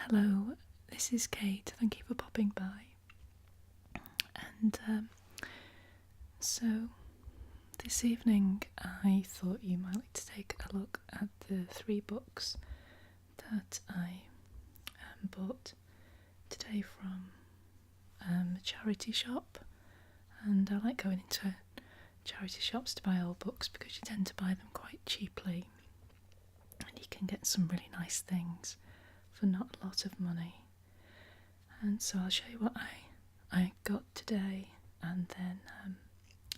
Hello, this is Kate. Thank you for popping by. And so this evening I thought you might like to take a look at the 3 books that I bought today from a charity shop. And I like going into charity shops to buy old books because you tend to buy them quite cheaply and you can get some really nice things for not a lot of money. And so I'll show you what I got today, and then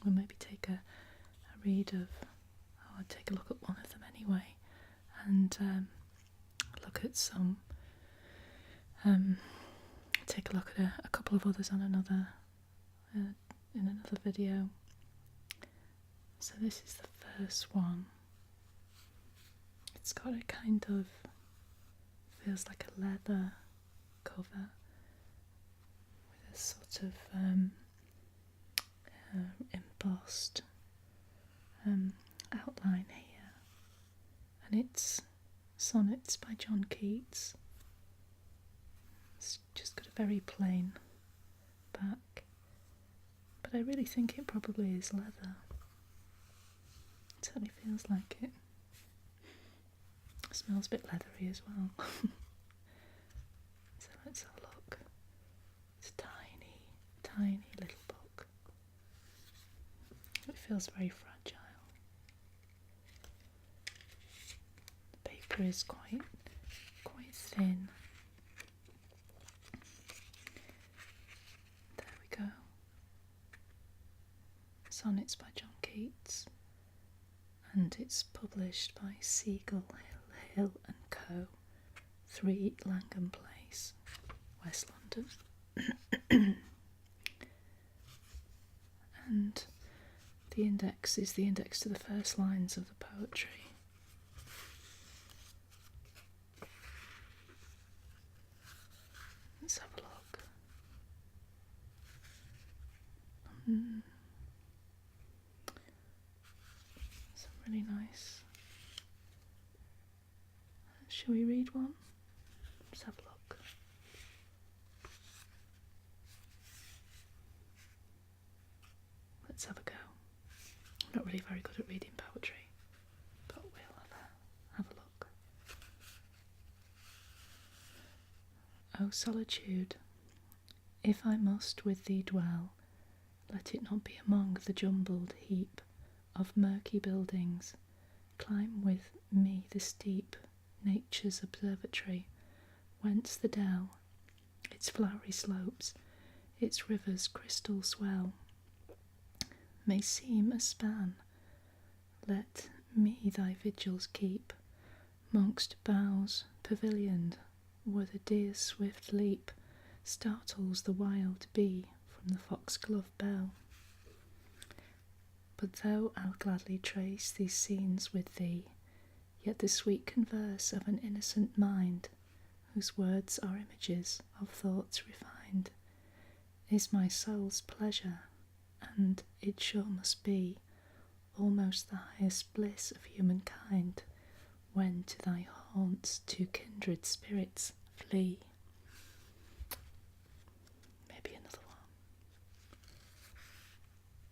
we'll maybe take a read of, I'll take a look at one of them anyway, and look at some, take a look at a couple of others on another, in another video. So this is the first one. It's got a kind of, feels like a leather cover with a sort of embossed outline here, and it's Sonnets by John Keats. It's just got a very plain back, but I really think it probably is leather. It certainly feels like it. It smells a bit leathery as well. So let's have a look. It's a tiny, tiny little book. It feels very fragile. The paper is quite thin. There we go. Sonnets by John Keats, and it's published by Seagull Hill and Co. 3 Langham Place, West London. And the index is the index to the first lines of the poetry. Let's have a look. Some really nice. Shall we read one? Let's have a look. Let's have a go. I'm not really very good at reading poetry, but we'll have a look. O solitude, if I must with thee dwell, let it not be among the jumbled heap of murky buildings. Climb with me the steep, nature's observatory, whence the dell, its flowery slopes, its river's crystal swell, may seem a span. Let me thy vigils keep, mongst boughs pavilioned, where the deer's swift leap startles the wild bee from the foxglove bell. But though I'll gladly trace these scenes with thee, yet the sweet converse of an innocent mind, whose words are images of thoughts refined, is my soul's pleasure, and it sure must be almost the highest bliss of humankind, when to thy haunts 2 kindred spirits flee. Maybe another one.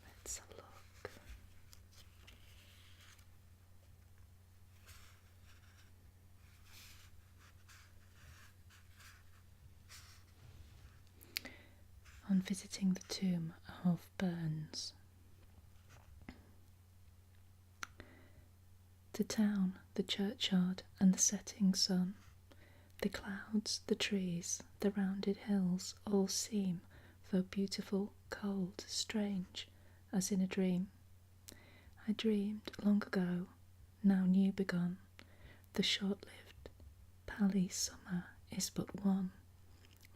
Let's have a look. On visiting the tomb of Burns. The town, the churchyard, and the setting sun, the clouds, the trees, the rounded hills, all seem, though beautiful, cold, strange, as in a dream. I dreamed long ago, now new begun, the short-lived, pally summer is but one,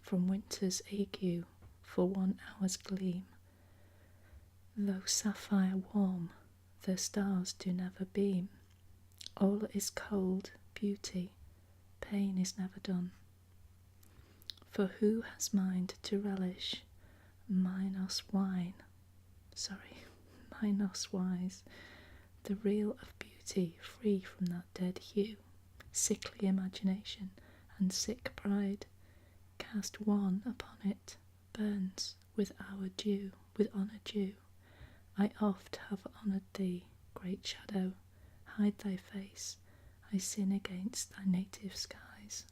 from winter's ague, for 1 hour's gleam. Though sapphire warm, the stars do never beam. All is cold beauty, pain is never done. For who has mind to relish Minos wise, the real of beauty, free from that dead hue, sickly imagination, and sick pride, cast one upon it, burns with honour due. I oft have honoured thee, great shadow, hide thy face, I sin against thy native skies.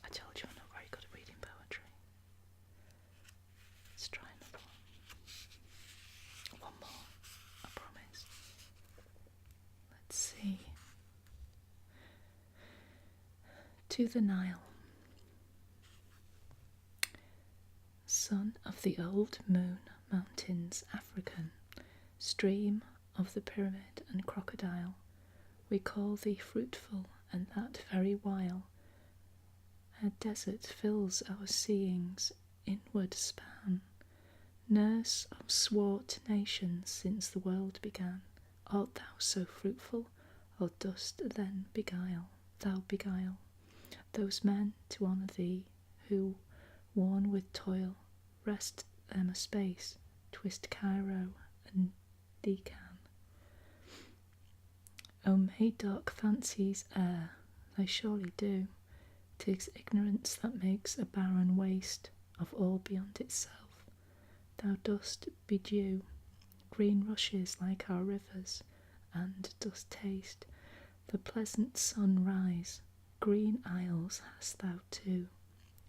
I told you I'm not very good at reading poetry. Let's try another one. One more, I promise. Let's see. To the Nile. Son of the old moon, mountains African, stream of the pyramid and crocodile, we call thee fruitful, and that very while a desert fills our seeing's inward span. Nurse of swart nations since the world began, art thou so fruitful, or dost then thou beguile those men to honour thee who, worn with toil, rest them a space, twist Cairo and Deccan. O may dark fancies err, they surely do. 'Tis ignorance that makes a barren waste of all beyond itself. Thou dost bedew green rushes like our rivers, and dost taste the pleasant sunrise. Green isles hast thou too,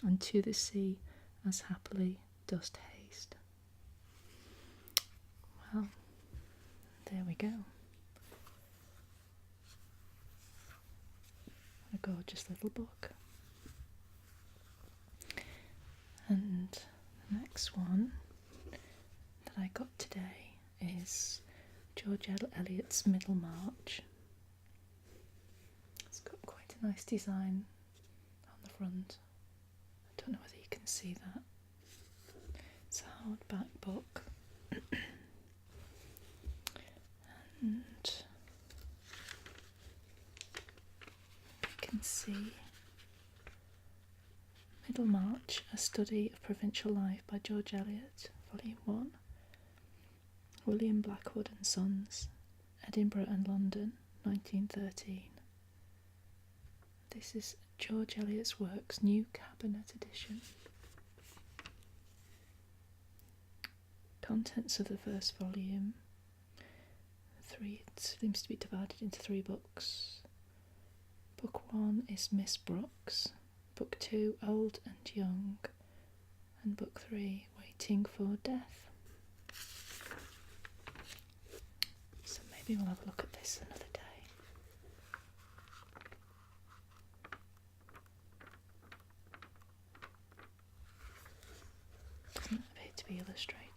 and to the sea as happily dost haste. Well, there we go. A gorgeous little book. And the next one that I got today is George Eliot's Middlemarch. It's got quite a nice design on the front. I don't know whether you can see that. It's a hardback book. And you can see Middlemarch, A Study of Provincial Life by George Eliot, Volume 1. William Blackwood and Sons, Edinburgh and London, 1913. This is George Eliot's Works, New Cabinet Edition. Contents of the first volume. It seems to be divided into 3 books. Book 1 is Miss Brooks, Book 2 Old and Young, and Book 3 Waiting for Death. So maybe we'll have a look at this another day. Doesn't appear to be illustrated.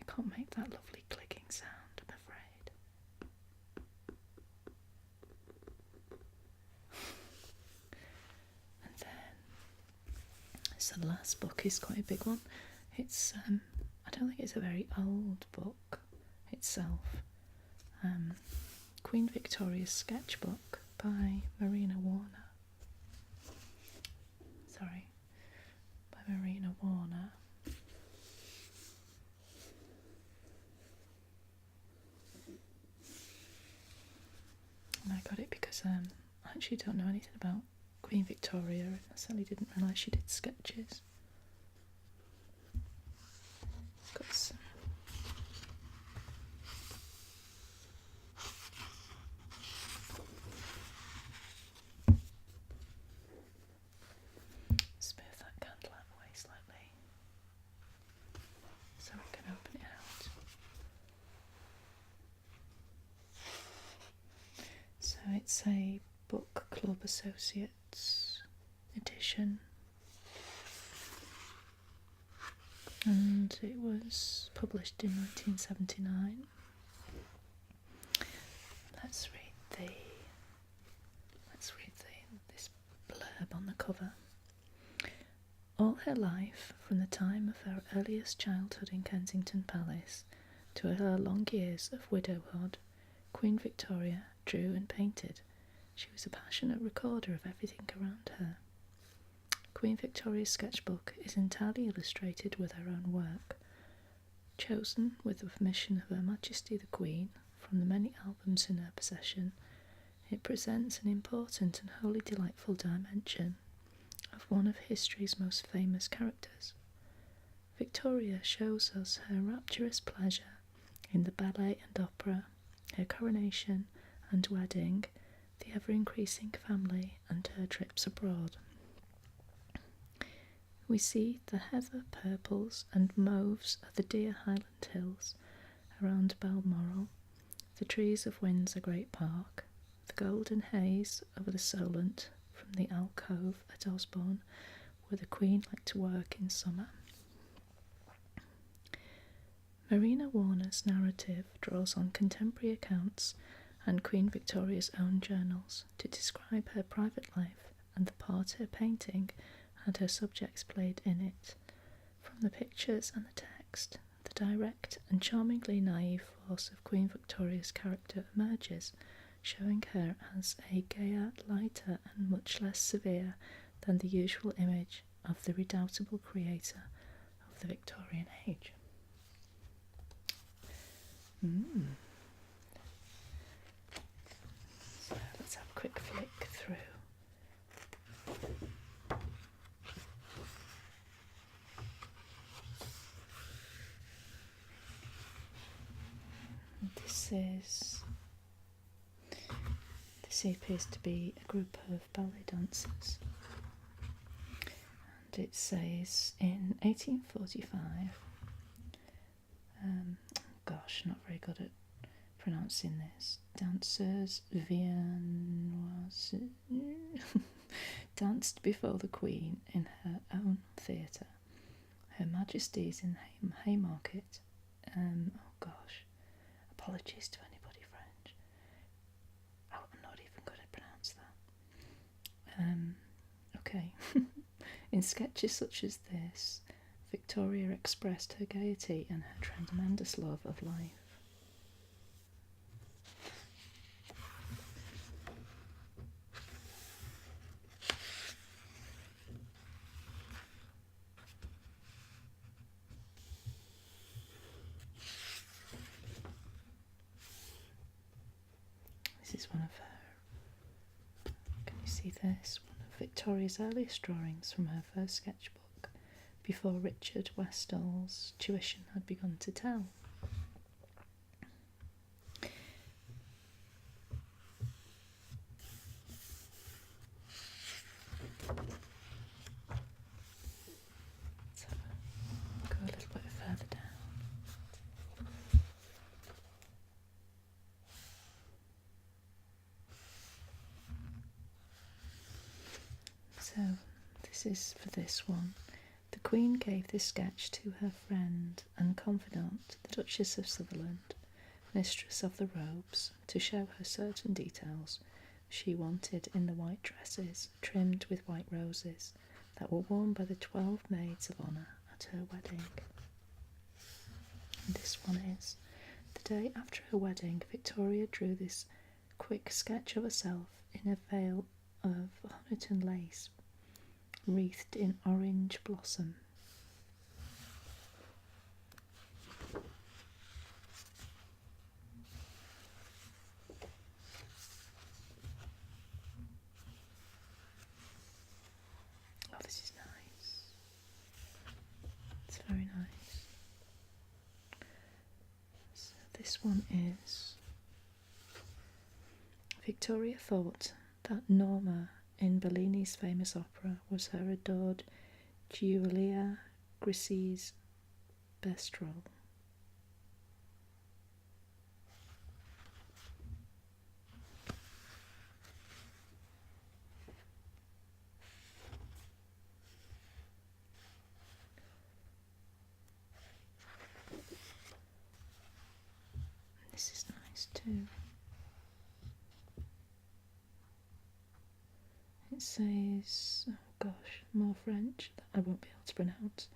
Can't make that lovely clicking sound, I'm afraid. And then, so the last book is quite a big one. It's, I don't think it's a very old book itself. Queen Victoria's Sketchbook by Marina Warner. By Marina Warner. And I got it because I actually don't know anything about Queen Victoria, and I certainly didn't realise she did sketches. Got some smooth that candle out of the way slightly so we can open it out. So it's a Book Club Associates edition, and it was published in 1979. Let's read this blurb on the cover. All her life, from the time of her earliest childhood in Kensington Palace to her long years of widowhood, Queen Victoria drew and painted. She was a passionate recorder of everything around her. Queen Victoria's sketchbook is entirely illustrated with her own work, chosen with the permission of Her Majesty the Queen from the many albums in her possession. It presents an important and wholly delightful dimension of one of history's most famous characters. Victoria shows us her rapturous pleasure in the ballet and opera, her coronation and wedding, the ever-increasing family, and her trips abroad. We see the heather purples and mauves of the dear Highland hills around Balmoral, the trees of Windsor Great Park, the golden haze over the Solent from the alcove at Osborne, where the Queen liked to work in summer. Marina Warner's narrative draws on contemporary accounts and Queen Victoria's own journals to describe her private life and the part her painting and her subjects played in it. From the pictures and the text, the direct and charmingly naive force of Queen Victoria's character emerges, showing her as a gayer, lighter, and much less severe than the usual image of the redoubtable creator of the Victorian age. So let's have a quick flick through. This appears to be a group of ballet dancers, and it says in 1845, not very good at pronouncing this, dancers Viennoise danced before the Queen in her own theatre, Her Majesty's in Haymarket. Apologies to anybody French. I'm not even going to pronounce that. Okay. In sketches such as this, Victoria expressed her gaiety and her tremendous love of life. This is one of her, can you see this? One of Victoria's earliest drawings from her first sketchbook, before Richard Westall's tuition had begun to tell. So, go a little bit further down. So, this is for this one. The Queen gave this sketch to her friend and confidant, the Duchess of Sutherland, mistress of the robes, to show her certain details she wanted in the white dresses trimmed with white roses that were worn by the 12 maids of honour at her wedding. And this one is, the day after her wedding, Victoria drew this quick sketch of herself in a veil of Honiton lace, wreathed in orange blossom. Oh, this is nice. It's very nice. So this one is, Victoria thought that Norma in Bellini's famous opera was her adored Giulia Grissi's best role. This is nice too. It says, oh gosh, more French that I won't be able to pronounce.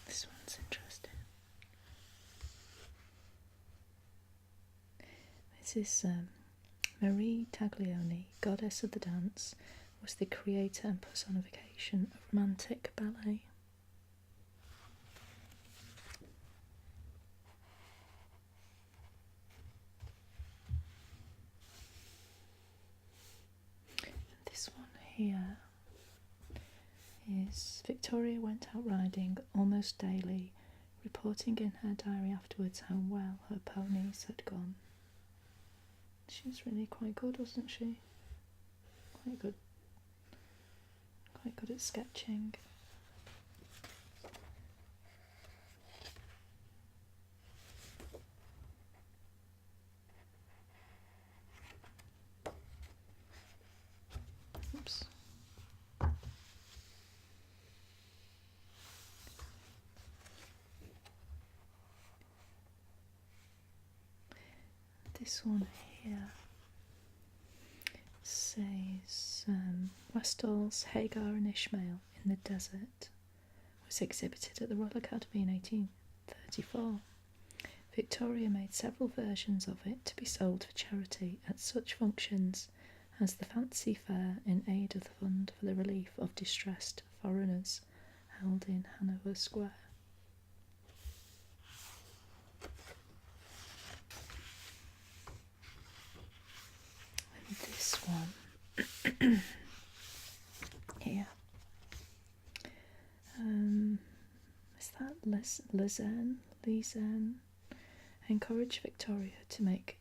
This one's interesting. This is Marie Taglioni, goddess of the dance, was the creator and personification of romantic ballet. And this one here is Victoria went out riding almost daily, reporting in her diary afterwards how well her ponies had gone. She was really quite good, wasn't she? Quite good at sketching. Oops. This one here says Westall's Hagar and Ishmael in the Desert was exhibited at the Royal Academy in 1834. Victoria made several versions of it to be sold for charity at such functions as the Fancy Fair in aid of the Fund for the Relief of Distressed Foreigners held in Hanover Square. And this one here. Is that Lizanne encouraged Victoria to make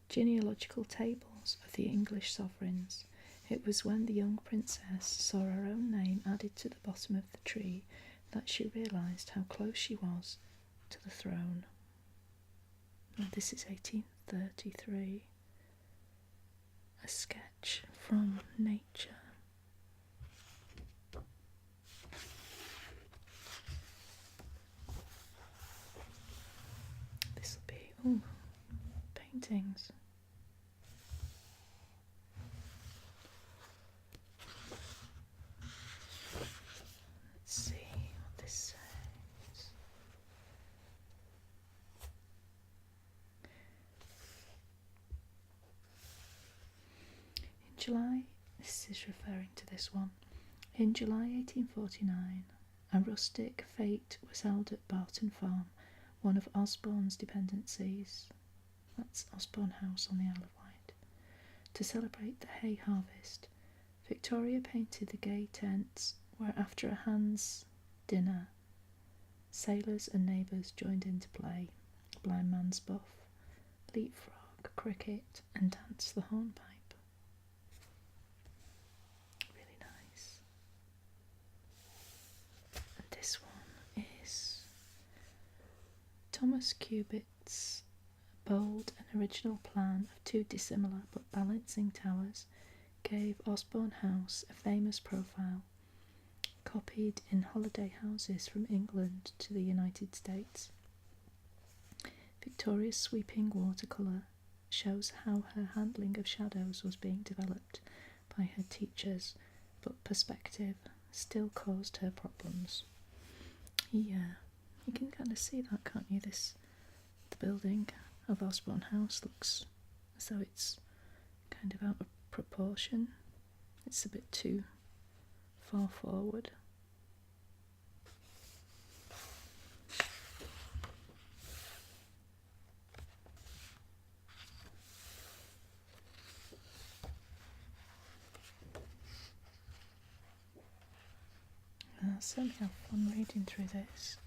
genealogical tables of the English sovereigns. It was when the young princess saw her own name added to the bottom of the tree that she realised how close she was to the throne. Now this is 1833. A sketch from nature. This will be paintings. Let's see what this says. In July, this is referring to this one. In July 1849, a rustic fete was held at Barton Farm, one of Osborne's dependencies. That's Osborne House on the Isle of Wight. To celebrate the hay harvest, Victoria painted the gay tents where, after a hand's dinner, sailors and neighbours joined in to play blind man's buff, leapfrog, cricket, and dance the hornpipe. Really nice. And this one is Thomas Cubitt's bold and original plan of two dissimilar but balancing towers gave Osborne House a famous profile, copied in holiday houses from England to the United States. Victoria's sweeping watercolour shows how her handling of shadows was being developed by her teachers, but perspective still caused her problems. Yeah, you can kind of see that, can't you? The building of Osborne House looks as though it's kind of out of proportion. It's a bit too far forward. I'll certainly have fun reading through this.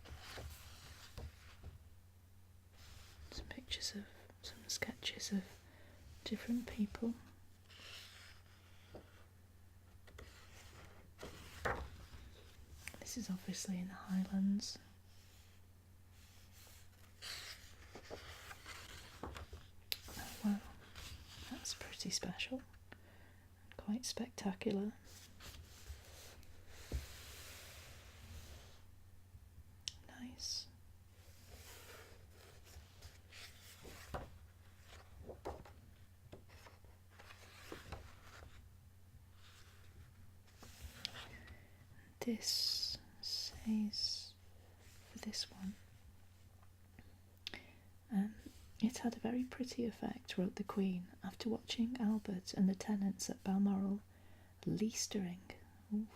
Some pictures of, some sketches of different people. This is obviously in the Highlands. Oh, wow, that's pretty special. quite spectacular. Nice. This says for this one, it had a very pretty effect, wrote the Queen, after watching Albert and the tenants at Balmoral leastering. Oof,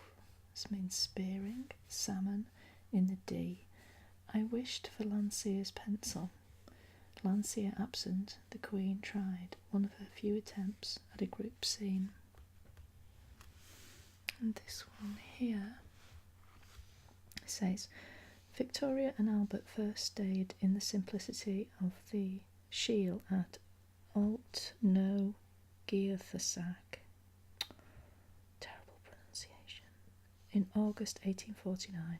this means spearing salmon in the D. I wished for Landseer's pencil. Landseer absent, the Queen tried one of her few attempts at a group scene. And this one here says, Victoria and Albert first stayed in the simplicity of the Shiel at Alt No Gearthasac. Terrible pronunciation. In August 1849,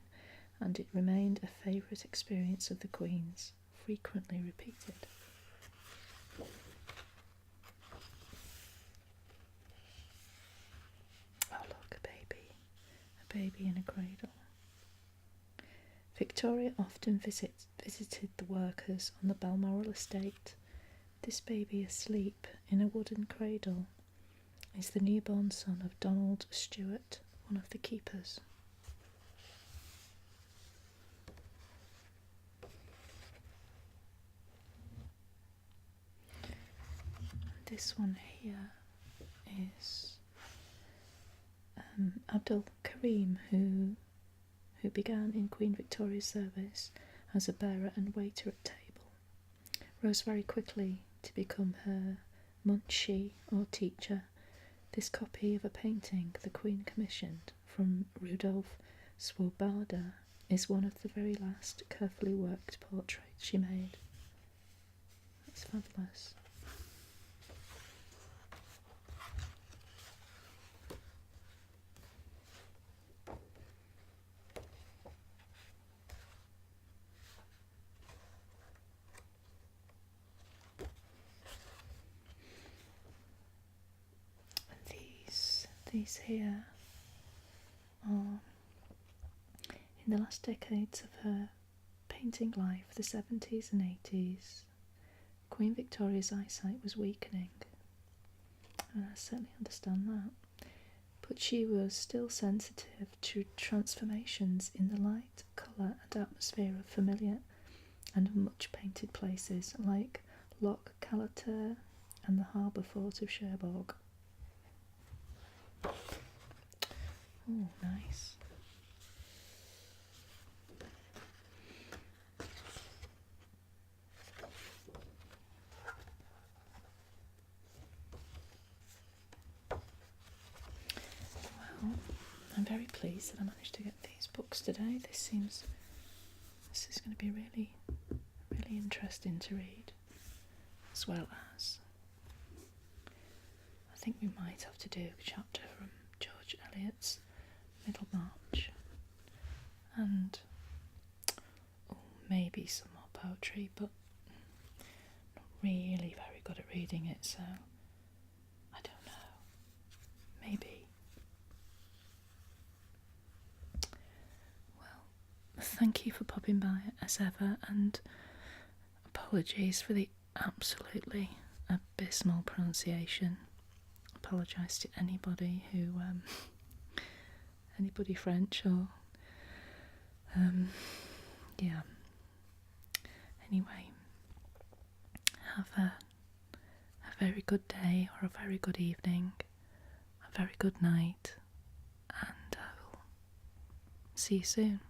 and it remained a favourite experience of the Queen's, frequently repeated. Oh look, a baby in a cradle. Victoria often visited the workers on the Balmoral estate. This baby asleep in a wooden cradle is the newborn son of Donald Stewart, one of the keepers. This one here is Abdul Karim, who began in Queen Victoria's service as a bearer and waiter at table, rose very quickly to become her munshi or teacher. This copy of a painting the Queen commissioned from Rudolf Swoboda is one of the very last carefully worked portraits she made. That's fabulous. These here are in the last decades of her painting life, the 70s and 80s. Queen Victoria's eyesight was weakening, and I certainly understand that, but she was still sensitive to transformations in the light, colour and atmosphere of familiar and much painted places like Loch Calater and the harbour fort of Cherbourg. Oh, nice. Well, I'm very pleased that I managed to get these books today. This is going to be really, really interesting to read, as well as I think we might have to do a chapter from George Eliot's Middlemarch, and maybe some more poetry, but I'm not really very good at reading it, so I don't know. Maybe. Well, thank you for popping by as ever, and apologies for the absolutely abysmal pronunciation. Apologise to anybody who anybody French or yeah. Anyway, have a very good day or a very good evening, a very good night, and I will see you soon.